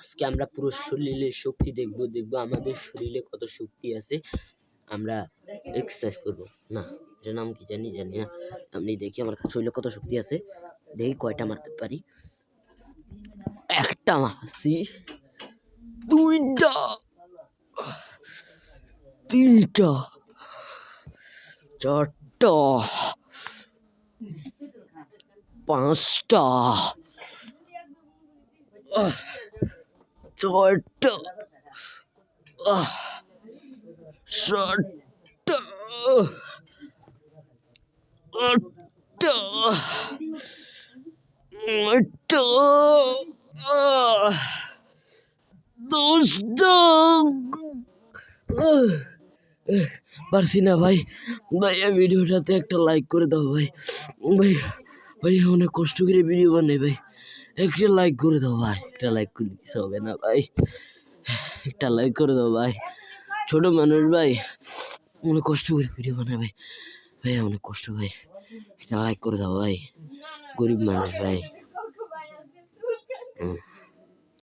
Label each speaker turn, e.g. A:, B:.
A: আজকে আমরা পুরো শরীরের শক্তি দেখবো আমাদের শরীরে কত শক্তি আছে। আমরা এক্সারসাইজ করবো না, এটার নাম কি জানি না। আমি দেখি আমার শরীরে কত শক্তি আছে, দেখি কয়টা মারতে পারি। একটা মারছি, দুইটা, তিনটা, চারটা, পাঁচটা, ছয়টা, সাতটা, আটটা, নয়টা, দশটা। পারছি না ভাই। এই ভিডিওটাতে একটা লাইক করে দাও ভাই। ভাই ভাই অনেক কষ্ট করে ভিডিও বানাই ভাই, একটা লাইক করে দাও ভাই। একটা লাইক করলে কিছু হবে না ভাই, একটা লাইক করে দাও ভাই। ছোট মানুষ ভাই, অনেক কষ্ট করে ভিডিও বানাই ভাই। ভাই অনেক কষ্ট ভাই, একটা লাইক করে দাও ভাই। গরিব মানুষ ভাই।